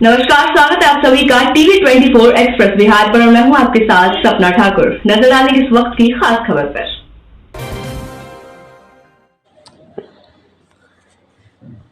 नमस्कार, स्वागत है आप सभी का टीवी 24 एक्सप्रेस बिहार पर। मैं हूं आपके साथ सपना ठाकुर। नजर डालेंगे इस वक्त की खास खबर पर।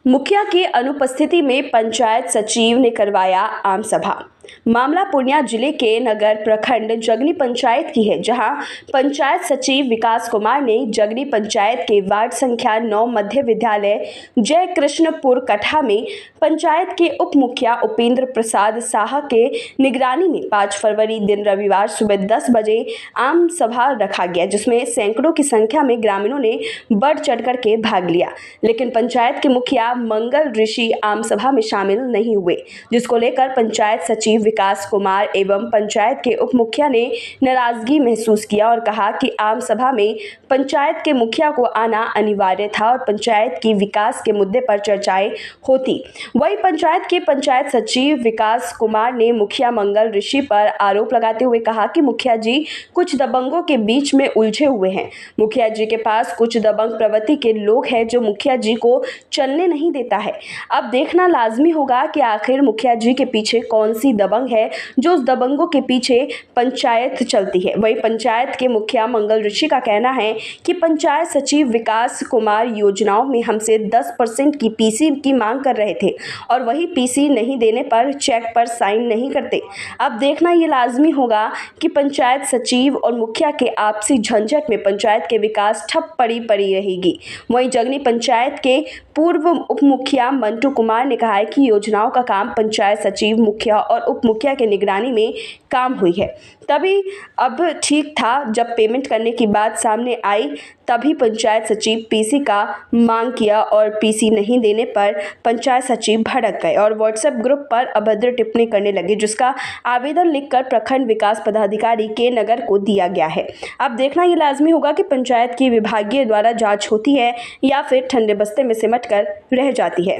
मुखिया की अनुपस्थिति में पंचायत सचिव ने करवाया आम सभा। मामला पूर्णिया जिले के नगर प्रखंड जगनी पंचायत की है, जहां पंचायत सचिव विकास कुमार ने जगनी पंचायत के वार्ड संख्या 9 मध्य विद्यालय जय कृष्णपुर कठा में पंचायत के उप मुखिया उपेंद्र प्रसाद साहा के निगरानी में 5 फरवरी दिन रविवार सुबह 10 बजे आम सभा रखा गया, जिसमें सैकड़ों की संख्या में ग्रामीणों ने बढ़ चढ़कर के भाग लिया। लेकिन पंचायत के मुखिया मंगल ऋषि आम सभा में शामिल नहीं हुए, जिसको लेकर पंचायत सचिव विकास कुमार एवं पंचायत के उप मुखिया ने नाराजगी महसूस किया और कहा कि आम सभा में पंचायत के मुखिया को आना अनिवार्य था और पंचायत की विकास के मुद्दे पर चर्चाएं होती। वही पंचायत के पंचायत सचिव विकास कुमार ने मुखिया मंगल ऋषि पर आरोप लगाते हुए कहा कि मुखिया जी कुछ दबंगों के बीच में उलझे हुए हैं। मुखिया जी के पास कुछ दबंग प्रवृत्ति के लोग हैं जो मुखिया जी को चलने नहीं देता है। अब देखना लाजमी होगा कि आखिर मुखिया जी के पीछे कौन सी दबंग है जो उस दबंगों के पीछे पंचायत चलती है। वही पंचायत के मुखिया मंगल ऋषि का कहना है कि पंचायत सचिव विकास कुमार योजनाओं में हमसे 10% की पीसी की मांग कर रहे थे और वही पीसी नहीं देने पर चेक पर साइन नहीं करते। अब देखना ये लाजमी होगा कि पंचायत सचिव और मुखिया के आपसी झंझट में पंचायत के विकास ठप पड़ी रहेगी। वहीं जगनी पंचायत के पूर्व उप मुखिया मंटू कुमार ने कहा है कि योजनाओं का काम पंचायत सचिव, मुखिया और उप मुखिया के निगरानी में काम हुई है। तभी अब ठीक था, जब पेमेंट करने की बात सामने आई तभी पंचायत सचिव पीसी का मांग किया और पीसी नहीं देने पर पंचायत सचिव भड़क गए और व्हाट्सएप ग्रुप पर अभद्र टिप्पणी करने लगे, जिसका आवेदन लिखकर प्रखंड विकास पदाधिकारी के नगर को दिया गया है। अब देखना ये लाजमी होगा कि पंचायत की विभागीय द्वारा जांच होती है या फिर ठंडे बस्ते में सिमट कर रह जाती है।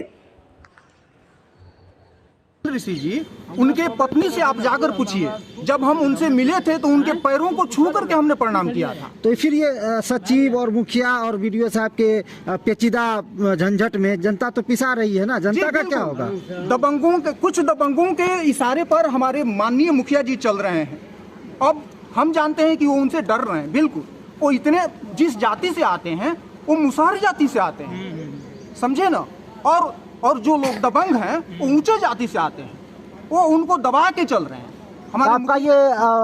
ऋषि जी, उनके पत्नी से आप जाकर पूछिए, जब हम उनसे मिले थे तो उनके पैरों को छू करके हमने प्रणाम किया था। तो फिर ये सचिव और मुखिया और वीडियो साहब के पेचीदा झंझट में जनता तो पिसा रही है ना, जनता का क्या होगा? कुछ दबंगों के इशारे पर हमारे माननीय मुखिया जी चल रहे हैं। अब हम जानते हैं कि वो उनसे डर रहे हैं। बिल्कुल, वो इतने जिस जाति से आते हैं वो मुसहर जाति से आते हैं, समझे ना। और जो लोग दबंग हैं वो ऊंचे जाति से आते हैं, वो उनको दबा के चल रहे हैं। आपका ये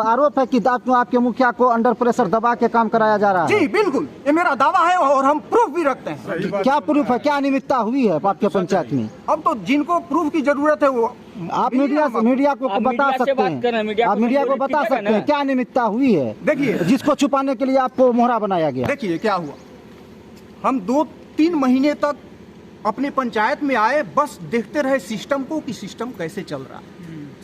आरोप है कि आपके मुखिया को अंडर प्रेशर दबा के काम कराया जा रहा है? जी बिल्कुल, ये मेरा दावा है और हम प्रूफ भी रखते हैं। क्या प्रूफ है? क्या अनियमितता हुई है आपके पंचायत में? अब तो जिनको प्रूफ की जरूरत है वो आप मीडिया को बता सकते हैं। आप मीडिया को बता सकते हैं क्या अनियमितता हुई है। देखिए, जिसको छुपाने के लिए आपको मोहरा बनाया गया। देखिए क्या हुआ, हम 2-3 महीने तक अपने पंचायत में आए, बस देखते रहे सिस्टम को कि सिस्टम कैसे चल रहा है।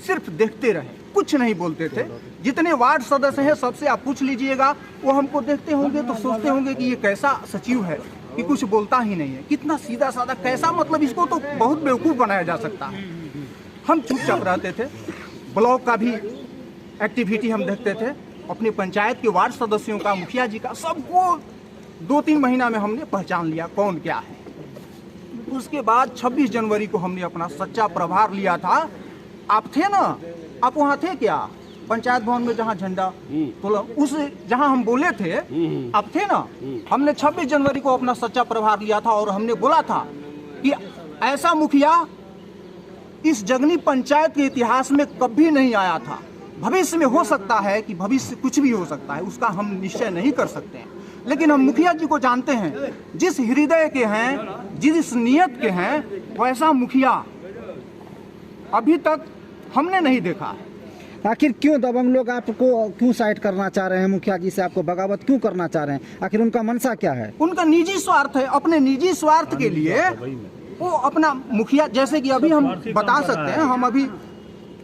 सिर्फ देखते रहे, कुछ नहीं बोलते थे। जितने वार्ड सदस्य हैं सबसे आप पूछ लीजिएगा, वो हमको देखते होंगे तो सोचते होंगे कि ये कैसा सचिव है कि कुछ बोलता ही नहीं है, कितना सीधा साधा, कैसा, मतलब इसको तो बहुत बेवकूफ़ बनाया जा सकता है। हम चुपचाप रहते थे। ब्लॉक का भी एक्टिविटी हम देखते थे, अपने पंचायत के वार्ड सदस्यों का, मुखिया जी का, सबको 2-3 महीना में हमने पहचान लिया कौन क्या है। उसके बाद 26 जनवरी को हमने अपना सच्चा प्रभार लिया था। आप थे ना, आप वहाँ थे क्या? पंचायत भवन में जहाँ झंडा तो उस जहाँ हम बोले थे, आप थे ना। हमने 26 जनवरी को अपना सच्चा प्रभार लिया था और हमने बोला था कि ऐसा मुखिया इस जगनी पंचायत के इतिहास में कभी नहीं आया था। भविष्य में हो सकता है कि भविष्य कुछ भी हो सकता है, उसका हम निश्चय नहीं कर सकते हैं, लेकिन हम मुखिया जी को जानते हैं। जिस हृदय के हैं, जिस नियत के हैं, वैसा मुखिया अभी तक हमने नहीं देखा है। आखिर क्यों दबंग लोग आपको क्यों साइड करना चाह रहे हैं? मुखिया जी से आपको बगावत क्यों करना चाह रहे हैं? आखिर उनका मनसा क्या है? उनका निजी स्वार्थ है। अपने निजी स्वार्थ के लिए वो अपना मुखिया, जैसे कि अभी हम बता सकते हैं, हम अभी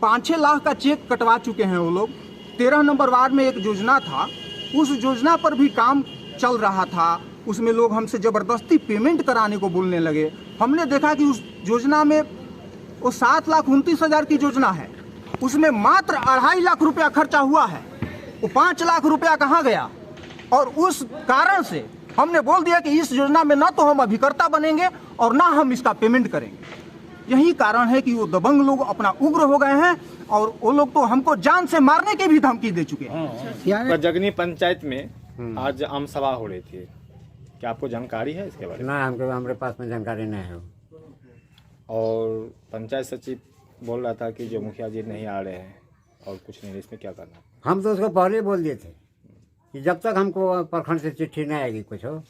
5-6 लाख का चेक कटवा चुके हैं वो लोग। 13 नंबर वार्ड में एक योजना था, उस योजना पर भी काम चल रहा था। उसमें लोग हमसे ज़बरदस्ती पेमेंट कराने को बोलने लगे। हमने देखा कि उस योजना में वो 7,29,000 की योजना है, उसमें मात्र 2.5 लाख रुपया खर्चा हुआ है। वो 5 लाख रुपया कहाँ गया? और उस कारण से हमने बोल दिया कि इस योजना में ना तो हम अभिकर्ता बनेंगे और ना हम इसका पेमेंट करेंगे। यही कारण है कि वो दबंग लोग अपना उग्र हो गए हैं और वो लोग तो हमको जान से मारने की भी धमकी दे चुके हैं। यानी जगनी पंचायत में आज आम सभा हो रही थी, क्या आपको जानकारी है इसके बारे में? ना, हमको हमारे पास में जानकारी नहीं है। और पंचायत सचिव बोल रहा था कि जो मुखिया जी नहीं आ रहे हैं और कुछ नहीं, इसमें क्या करना? हम तो उसको पहले ही बोल दिए थे कि जब तक हमको प्रखंड से चिट्ठी नहीं आएगी कुछ हो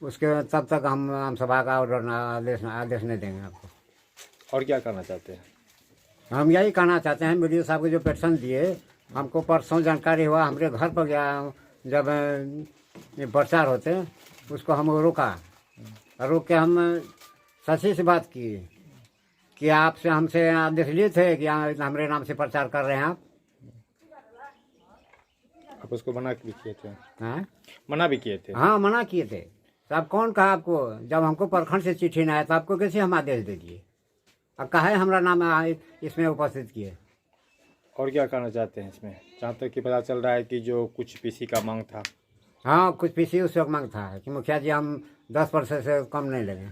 उसके तब तक हम सभा का ऑर्डर आदेश नहीं देंगे आपको। और क्या करना चाहते हैं? हम यही कहना चाहते हैं, वीडियो साहब को जो पेटिशन दिए, हमको परसों जानकारी हुआ, हमारे घर पर गया जब ये प्रचार होते उसको हम रोका, रोक के हम सची से बात किए कि आपसे हमसे आदेश लिए थे कि हमारे नाम से प्रचार कर रहे हैं आप उसको मना भी किए थे? हाँ, मना भी किए थे? हाँ, मना किए थे। तब कौन कहा आपको? जब हमको प्रखंड से चिट्ठी न आया तो आपको कैसे हम आदेश दे दिए? अब कहा है हमारा नाम इसमें उपस्थित किए। और क्या करना चाहते हैं इसमें? जहाँ तक कि पता चल रहा है कि जो कुछ पीसी का मांग था। हाँ, कुछ पीसी उस वक्त मांग था कि मुखिया जी हम 10% से कम नहीं लेंगे।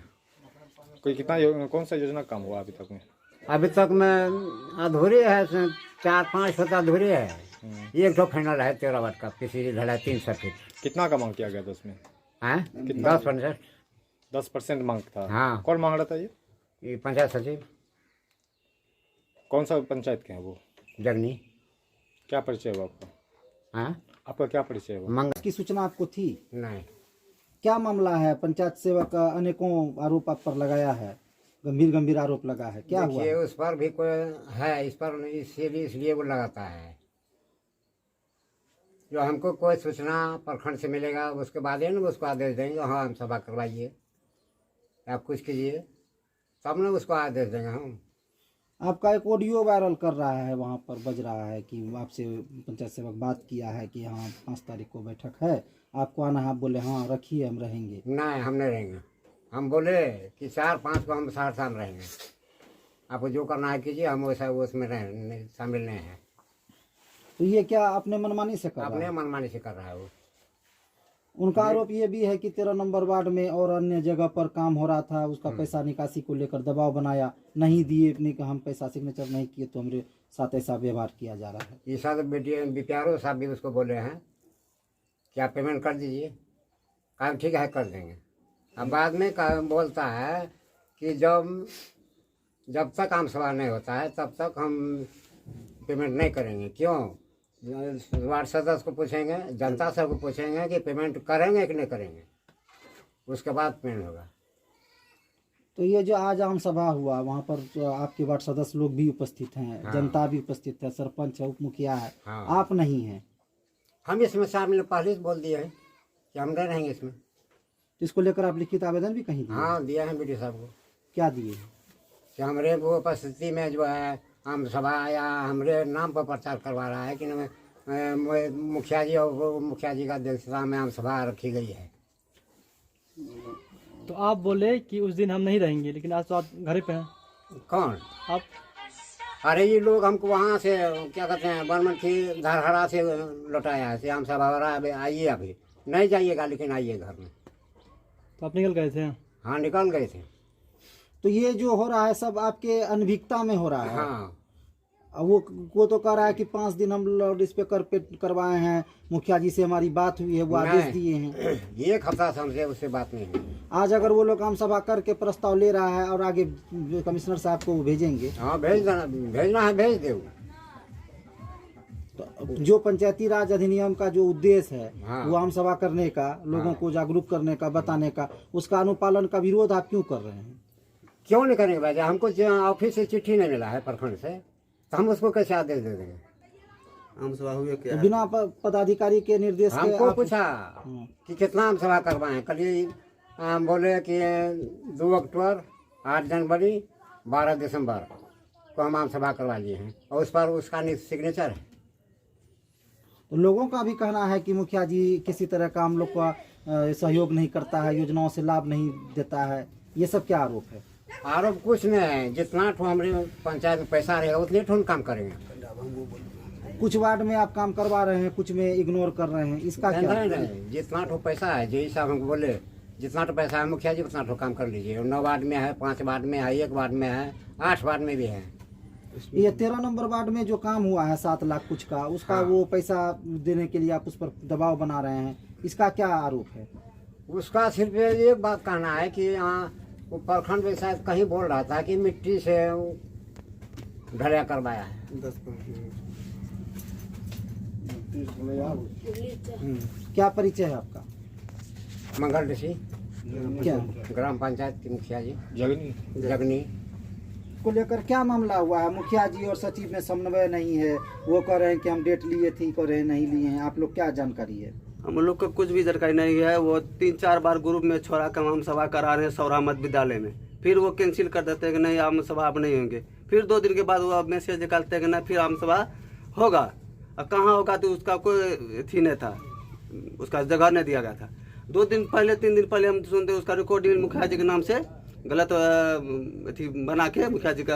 कोई कौन सा योजना काम हुआ अभी तक में? अभी तक में अधूरी है, 4-5 होता अधूरी है। एक तो फाइनल है 13 वाट का पीसी ढलाई 300 फीट। कितना का मांग किया गया था उसमें? है 10%। 10% मांग था? हाँ। कौन मांग रहा था ये पंचायत सचिव। कौन सा पंचायत के हैं वो? जगनी। क्या परिचय हुआ आपका? हाँ, आपका क्या परिचय हुआ? मंग इसकी सूचना आपको थी? नहीं। क्या मामला है? पंचायत सेवक का अनेकों आरोप आप पर लगाया है, गंभीर आरोप लगा है, क्या हुआ? देखिए, उस पर भी कोई है, इस पर इसलिए वो लगाता है जो हमको कोई सूचना प्रखंड से मिलेगा उसके बाद ही ना उसको आदेश देंगे, हाँ हम सभा करवाइए या कुछ कीजिए, तब ना उसको आदेश देंगे हम। आपका एक ऑडियो वायरल कर रहा है, वहाँ पर बज रहा है कि आपसे पंचायत सेवक बात किया है कि हाँ 5 तारीख को बैठक है, आपको आना है, आप बोले हाँ रखिए हम रहेंगे। नहीं, हम नहीं रहेंगे। हम बोले कि 4-5 को हम सहरसा में रहेंगे, आपको जो करना है कीजिए, हम वैसा उसमें शामिल नहीं है। तो ये क्या अपने मनमानी से कर रहा अपने है? मनमानी से कर रहा है वो। उनका आरोप ये भी है कि 13 नंबर वार्ड में और अन्य जगह पर काम हो रहा था, उसका पैसा निकासी को लेकर दबाव बनाया, नहीं दिए अपने का, हम पैसा सिग्नेचर नहीं किए तो हमारे साथ ऐसा व्यवहार किया जा रहा है। ये सब बीपीआरओ साहब भी उसको बोले हैं कि आप पेमेंट कर दीजिए, काम ठीक है कर देंगे। अब बाद में बोलता है कि जब तक आम सभा नहीं होता है तब तक हम पेमेंट नहीं करेंगे। क्यों? वार्ड सदस्य को पूछेंगे, जनता सबको पूछेंगे कि पेमेंट करेंगे कि नहीं करेंगे, उसके बाद पेमेंट होगा। तो ये जो आज आम सभा हुआ, वहाँ पर तो आपके वार्ड सदस्य लोग भी उपस्थित हैं, हाँ। जनता भी उपस्थित है, सरपंच है, उप मुखिया है, हाँ। आप नहीं हैं, हम इसमें शामिल पहले से बोल दिए हैं कि हम नहीं रहेंगे इसमें। इसको लेकर आप लिखित आवेदन भी कहीं दिए? हाँ, दिया है वीडियो साहब को। क्या दिए? कि हमारे वो उपस्थिति में जो है आम सभा या हमारे नाम पर प्रचार करवा रहा है कि मुखिया जी और वो मुखिया जी का अध्यक्षता में आम सभा रखी गई है। तो आप बोले कि उस दिन हम नहीं रहेंगे, लेकिन आज तो आप घर पे हैं। कौन? आप अरे ये लोग हमको वहाँ से क्या कहते हैं बर्मन की धरहरा से लौटाया है, आम सभा हो रहा है, आइए अभी नहीं जाइएगा लेकिन आइए घर में। तो आप निकल गए थे? हाँ, निकल गए थे। तो ये जो हो रहा है सब आपके अनभिज्ञता में हो रहा है? हाँ। अब वो तो कह रहा है कि 5 दिन हम लाउड स्पीकर पे करवाए हैं, मुखिया जी से हमारी बात हुई है, वो आदेश दिए हैं। 1 हफ्ता से हमसे उससे बात नहीं हुई। आज अगर वो लोग आम सभा करके प्रस्ताव ले रहा है और आगे कमिश्नर साहब को वो भेजेंगे, हाँ भेजना है, भेज दे। तो जो पंचायती राज अधिनियम का जो उद्देश्य है, हाँ। वो आम सभा करने का, लोगों को जागरूक करने का, बताने का, उसका अनुपालन का विरोध आप क्यों कर रहे हैं? क्यों नहीं करेंगे भाई? हमको ऑफिस से चिट्ठी नहीं मिला है प्रखंड से, तो हम उसको कैसे आदेश दे देंगे? आम सभा हुए क्या? तो बिना पदाधिकारी के निर्देश के हमको आप- पूछा कि कितना आम सभा करवाएं, कल बोले कि 2 अक्टूबर, 8 जनवरी, 12 दिसंबर को हम आम सभा करवा लिए हैं और उस पर उसका सिग्नेचर है। तो लोगों का भी कहना है कि मुखिया जी किसी तरह का हम लोग का सहयोग नहीं करता है, योजनाओं से लाभ नहीं देता है, ये सब क्या आरोप है? आरोप कुछ नहीं है, जितना ठो हमारे पंचायत में पैसा रहेगा उतने ठो हम काम करेंगे। कुछ वार्ड में आप काम करवा रहे हैं, कुछ में इग्नोर कर रहे हैं, इसका क्या? नहीं, जितना ठो पैसा है, जो हिसाब हमको बोले जितना तो पैसा है मुखिया जी उतना तो काम कर लीजिए। 9 वार्ड में है, 5 वार्ड में है, 1 वार्ड में है, 8 वार्ड में भी है। ये 13 नंबर वार्ड में जो काम हुआ है 7 लाख कुछ का, उसका वो पैसा देने के लिए आप उस पर दबाव बना रहे हैं, इसका क्या आरोप है? उसका सिर्फ एक बात कहना है कि यहाँ वो प्रखंड में शायद कहीं बोल रहा था कि मिट्टी से ढलैया करवाया है। क्या परिचय है आपका? मंगल ऋषि, क्या ग्राम पंचायत के मुखिया जी जगनी को लेकर क्या मामला हुआ है? मुखिया जी और सचिव में समन्वय नहीं है, वो कह रहे हैं कि हम डेट लिए थे, कह रहे हैं नहीं लिए हैं। आप लोग क्या जानकारी है? हम लोग को कुछ भी जानकारी नहीं है। वो 3-4 बार ग्रुप में छोड़ा का आम सभा करा रहे हैं सौरा मध्य विद्यालय में, फिर वो कैंसिल कर देते हैं कि नहीं आम सभा अब नहीं होंगे। फिर 2 दिन के बाद वो मैसेज निकालते हैं कि नहीं फिर आम सभा होगा। अब कहाँ होगा तो उसका कोई थी नहीं था, उसका जगह नहीं दिया गया था। 2 दिन पहले 3 दिन पहले हम सुनते उसका रिकॉर्डिंग मुखिया जी के नाम से गलत अथी बना के मुखिया जी का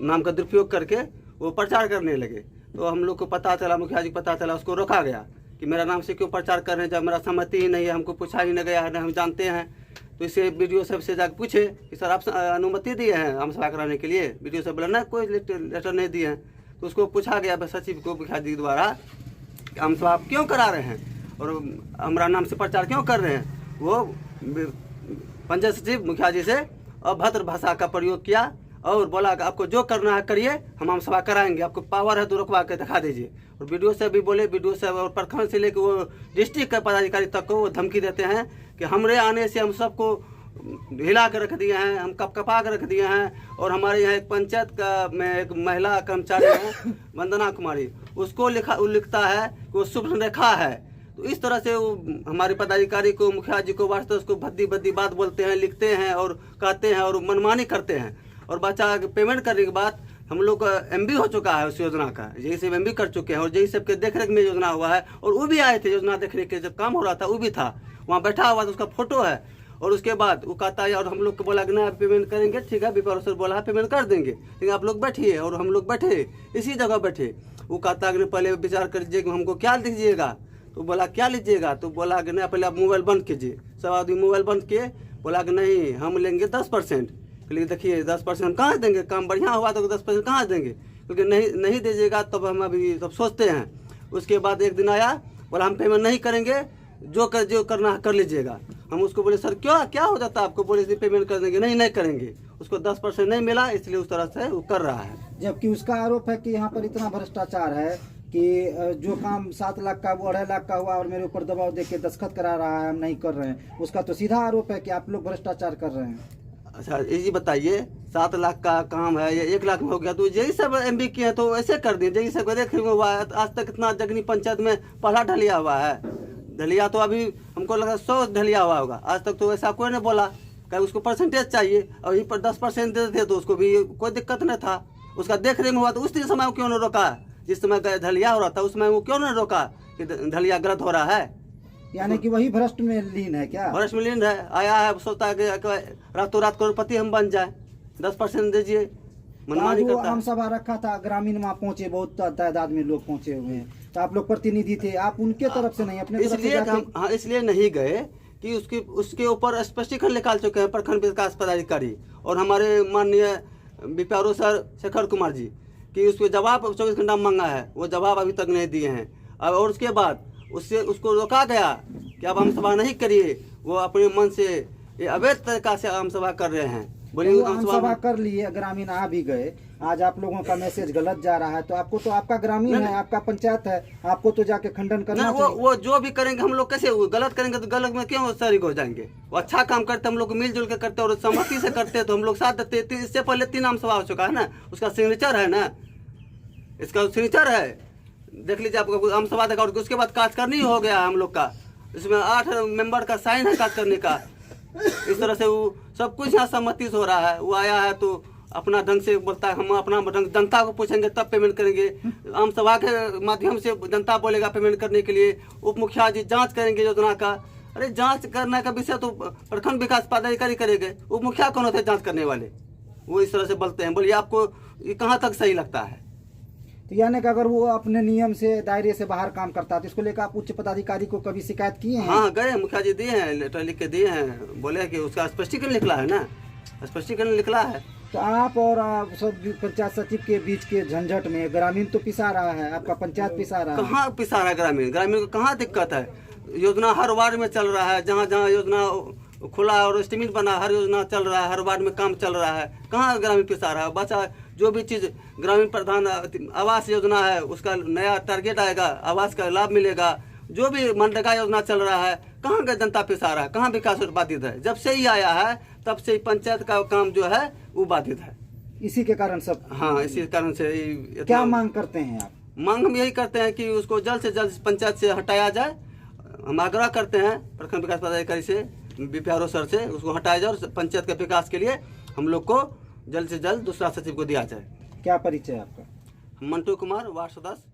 नाम का दुरुपयोग करके वो प्रचार करने लगे। तो हम लोग को पता चला, मुखिया जी को पता चला, उसको रोका गया कि मेरा नाम से क्यों प्रचार कर रहे हैं जब मेरा सहमति ही नहीं है, हमको पूछा ही नहीं गया है, हम जानते हैं। तो इससे वीडियो साहब से जाकर पूछे कि सर आप अनुमति दिए हैं आम सभा कराने के लिए? वीडियो साहब बोला ना कोई लेटर नहीं दिए हैं। तो उसको पूछा गया सचिव को मुखिया जी द्वारा आम सभा आप क्यों करा रहे हैं और हमारा नाम से प्रचार क्यों कर रहे हैं? वो पंचायत सचिव मुखिया जी से अभद्र भाषा का प्रयोग किया और बोला कि आपको जो करना है करिए, हम आम सभा कराएंगे, आपको पावर है तो रुकवा के दिखा दीजिए। और वीडियो से भी बोले, वीडियो से और प्रखंड से लेकर वो डिस्ट्रिक्ट के पदाधिकारी तक को वो धमकी देते हैं कि हमरे आने से हम सबको हिला कर रख दिए हैं, हम कपकपा कर रख दिए हैं। और हमारे यहाँ एक पंचायत का में एक महिला कर्मचारी है वंदना कुमारी, उसको लिखता है कि वो शुभ रेखा है। तो इस तरह से वो हमारे पदाधिकारी को मुखिया जी को वास्तव उसको भद्दी बात बोलते हैं, लिखते हैं और कहते हैं और मनमानी करते हैं। और बच्चा पेमेंट करने के बाद हम लोग का MB हो चुका है उस योजना का, यही सब MB कर चुके हैं और यही सब के देखरेख में योजना हुआ है। और वो भी आए थे योजना देखने के, जब काम हो रहा था वो भी था वहाँ बैठा हुआ था, उसका फोटो है। और उसके बाद वो कहता है और हम लोग को बोला कि ना पेमेंट करेंगे, ठीक है विपा सर बोला है पेमेंट कर देंगे, लेकिन आप लोग बैठिए। और हम लोग बैठे इसी जगह बैठे। वो कहता है कि पहले विचार कर लीजिए कि हमको क्या दीजिएगा। तो बोला क्या लीजिएगा? तो बोला कि नहीं पहले आप मोबाइल बंद कीजिए। सब आदमी मोबाइल बंद किए, बोला कि नहीं हम लेंगे 10%। लेकिन देखिए 10% हम कहाँ देंगे, काम बढ़िया हुआ तो 10% कहाँ देंगे, क्योंकि नहीं दीजिएगा तब हम अभी तब सोचते हैं। उसके बाद एक दिन आया, बोला हम पेमेंट नहीं करेंगे, जो करना कर लीजिएगा। हम उसको बोले सर क्या हो जाता है आपको? बोले इसलिए पेमेंट कर देंगे, नहीं करेंगे। उसको 10% नहीं मिला इसलिए उस तरह से वो कर रहा है। जबकि उसका आरोप है कि यहाँ पर इतना भ्रष्टाचार है कि जो काम 7 लाख का वो 2.5 लाख का हुआ और मेरे ऊपर दबाव देके दस्तखत करा रहा है, हम नहीं कर रहे हैं। उसका तो सीधा आरोप है कि आप लोग भ्रष्टाचार कर रहे हैं। अच्छा ये बताइए 7 लाख का काम है या 1 लाख में हो गया, तो यही सब MB किए हैं तो ऐसे कर दिए। यही सब देख हुआ है। आज तक इतना जगनी पंचायत में पहला ढलिया हुआ है। ढलिया तो अभी हमको लगा 100 ढलिया हुआ होगा, आज तक तो ऐसा कोई नहीं बोला। कहीं उसको परसेंटेज चाहिए और यहीं पर 10% देते थे तो उसको भी कोई दिक्कत नहीं था। उसका देख रेख में हुआ तो उस समय वो क्यों नहीं रोका? जिस समय ढलिया हो रहा था उस समय वो क्यों नहीं रोका कि ढलिया गलत हो रहा है? यानी कि वही भ्रष्ट में लीन है क्या? भ्रष्ट में लीन है। आया है सोचता है कि रातों रात करोड़पति हम बन जाए, 10% दीजिए, मनमानी करता है। आम सभा रखा था, ग्रामीण वहाँ पहुँचे, बहुत तादाद में लोग पहुँचे हुए हैं, तो आप लोग प्रतिनिधि थे, आप उनके तरफ से नहीं अपने तरफ से इसलिए इसलिए नहीं गए कि उसके ऊपर स्पष्टीकरण निकाल चुके हैं प्रखंड विकास पदाधिकारी और हमारे माननीय विपारो सर शेखर कुमार जी कि उसको जवाब 24 घंटा मांगा है, वो जवाब अभी तक नहीं दिए हैं। और उसके बाद उसको रोका गया कि अब आम सभा नहीं करिए। वो अपने मन से ये अवैध तरीका से आम सभा कर रहे हैं। बोलिए आम सभा कर लिए, ग्रामीण आ भी गए, आज आप लोगों का मैसेज गलत जा रहा है, तो आपको तो आपका ग्रामीण है, आपका पंचायत है, आपको तो जाके खंडन करना चाहिए। वो जो भी करेंगे हम लोग कैसे गलत करेंगे तो गलत में क्यों शरीक हो जाएंगे? वो अच्छा काम करते हम लोग मिलजुल के करते और सहमति से करते तो हम लोग साथ देते। इससे पहले 3 आम सभा हो चुका है ना, उसका सिग्नेचर है ना, इसका सिग्नेचर है, देख लीजिए आपको आम सभा देखा। और उसके बाद काज करनी हो गया हम लोग का, इसमें 8 मेंबर का साइन है काज करने का। इस तरह से वो सब कुछ यहाँ सहमति से हो रहा है। वो आया है तो अपना ढंग से बोलता है, हम अपना ढंग जनता को पूछेंगे तब पेमेंट करेंगे। आम सभा के माध्यम से जनता बोलेगा पेमेंट करने के लिए, उप मुखिया जी जांच करेंगे योजना का। अरे जांच करने का विषय तो प्रखंड विकास पदाधिकारी करेंगे, उप मुखिया कौन होते हैं जांच करने वाले? वो इस तरह से बोलते हैं। बोलिए आपको ये कहाँ तक सही लगता है? तो यानी कि अगर वो अपने नियम से दायरे से बाहर काम करता है तो इसको लेकर आप उच्च पदाधिकारी को कभी शिकायत किए हैं? हाँ गए, मुखिया जी दिए हैं, लेटर लिख के दिए हैं, बोले कि उसका स्पष्टीकरण निकला है ना, स्पष्टीकरण निकला है। तो आप और सब पंचायत सचिव के बीच के झंझट में ग्रामीण तो पिसा रहा है, आपका पंचायत पिसा रहा है। कहाँ पिसा रहा है ग्रामीण? ग्रामीण को कहाँ दिक्कत है? योजना हर वार्ड में चल रहा है, जहाँ जहाँ योजना खुला और एस्टिमेट बना हर योजना चल रहा है, हर वार्ड में काम चल रहा है, कहाँ ग्रामीण पिसा रहा है? बचा जो भी चीज़ ग्रामीण प्रधान आवास योजना है उसका नया टारगेट आएगा, आवास का लाभ मिलेगा, जो भी मनरेगा योजना चल रहा है, कहाँ का जनता पिसा रहा है, कहाँ विकास बाधित है? जब से ही आया है तब से ही पंचायत का काम जो है वो बाधित है। इसी के कारण सब। हाँ, इसी कारण से क्या मांग करते हैं आप? मांग हम यही करते हैं कि उसको जल्द से जल्द पंचायत से हटाया जाए। हम आग्रह करते हैं प्रखंड विकास पदाधिकारी से, बीपीआरओ सर से, उसको हटाया जाए और पंचायत के विकास के लिए हम लोग को जल्द से जल्द दूसरा सचिव को दिया जाए। क्या परिचय आपका? मंटू कुमार, वार्ड सदस्य।